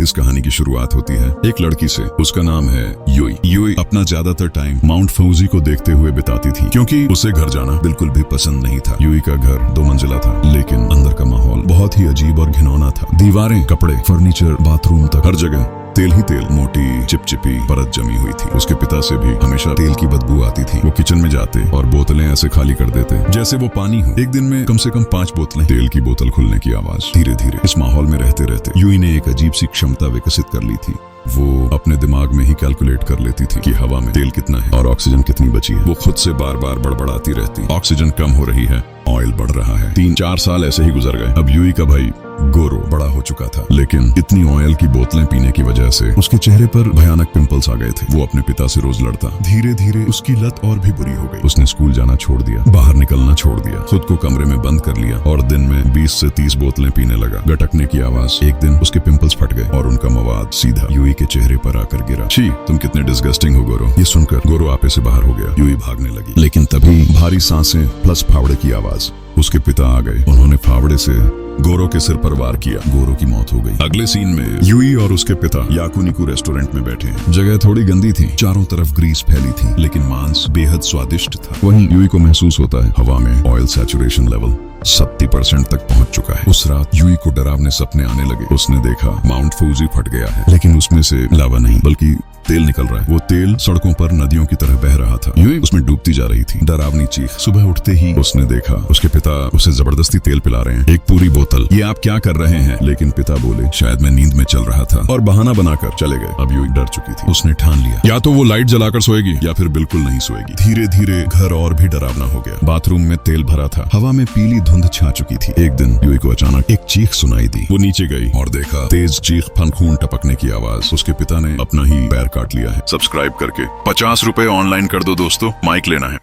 इस कहानी की शुरुआत होती है एक लड़की से। उसका नाम है यूई। यूई अपना ज्यादातर टाइम माउंट फूजी को देखते हुए बिताती थी, क्योंकि उसे घर जाना बिल्कुल भी पसंद नहीं था। यूई का घर 2 मंजिला था, लेकिन अंदर का माहौल बहुत ही अजीब और घिनौना था। दीवारें, कपड़े, फर्नीचर, बाथरूम तक हर जगह तेल ही तेल, मोटी चिपचिपी परत जमी हुई थी। उसके पिता से भी हमेशा तेल की बदबू आती थी। वो किचन में जाते और बोतलें ऐसे खाली कर देते जैसे वो पानी हो। एक दिन में कम से कम 5 बोतलें। तेल की बोतल खुलने की आवाज। धीरे धीरे इस माहौल में रहते रहते यूई ने एक अजीब सी क्षमता विकसित कर ली थी। वो अपने दिमाग में ही कैलकुलेट कर लेती थी कि हवा में तेल कितना है और ऑक्सीजन कितनी बची है। वो खुद से बार बार बड़बड़ाती रहती, ऑक्सीजन कम हो रही है, ऑयल बढ़ रहा है। 3-4 साल ऐसे ही गुजर गए। अब यूई का भाई गोरो बड़ा हो चुका था, लेकिन इतनी ऑयल की बोतलें पीने की वजह से उसके चेहरे पर भयानक पिंपल्स आ गए थे। वो अपने पिता से रोज लड़ता। धीरे धीरे उसकी लत और भी बुरी हो गई। उसने स्कूल जाना छोड़ दिया, बाहर निकलना छोड़ दिया, खुद को कमरे में बंद कर लिया और दिन में 20 से 30 बोतलें पीने लगा। गटकने की आवाज। एक दिन उसके पिंपल्स फट गए और उनका मवाद सीधा यूई के चेहरे पर आकर गिरा। छी, तुम कितने डिस्गस्टिंग हो गोरो। ये सुनकर गोरो आपे से बाहर हो गया। यूई भागने लगी, लेकिन तभी भारी सांसें प्लस फावड़े की आवाज। उसके पिता आ गए। उन्होंने फावड़े से गोरो के सिर पर वार किया। गोरो की मौत हो गई। अगले सीन में यूई और उसके पिता याकुनिकू रेस्टोरेंट में बैठे हैं। जगह थोड़ी गंदी थी, चारों तरफ ग्रीस फैली थी, लेकिन मांस बेहद स्वादिष्ट था। वहीं यूई को महसूस होता है हवा में ऑयल सैचुरेशन लेवल 70% तक पहुंच चुका है। उस रात यूई को डरावने सपने आने लगे। उसने देखा माउंट फूजी फट गया है, लेकिन उसमें से लावा नहीं बल्कि तेल निकल रहा है। वो तेल सड़कों पर नदियों की तरह बह रहा था। यूई उसमें डूबती जा रही थी। डरावनी चीख। सुबह उठते ही उसने देखा उसके पिता उसे जबरदस्ती तेल पिला रहे हैं, एक पूरी बोतल। ये आप क्या कर रहे हैं? लेकिन पिता बोले, शायद मैं नींद में चल रहा था, और बहाना बनाकर चले गए। अब यूई डर चुकी थी। उसने ठान लिया, या तो वो लाइट जलाकर सोएगी या फिर बिल्कुल नहीं सोएगी। धीरे धीरे घर और भी डरावना हो गया। बाथरूम में तेल भरा था, हवा में पीली धुंध छा चुकी थी। एक दिन यूई को अचानक एक चीख सुनाई दी। वो नीचे गई और देखा तेज चीख, खून टपकने की आवाज। उसके पिता ने अपना ही पैर काट लिया है। सब्सक्राइब करके 50 रुपए ऑनलाइन कर दो दोस्तों, माइक लेना है।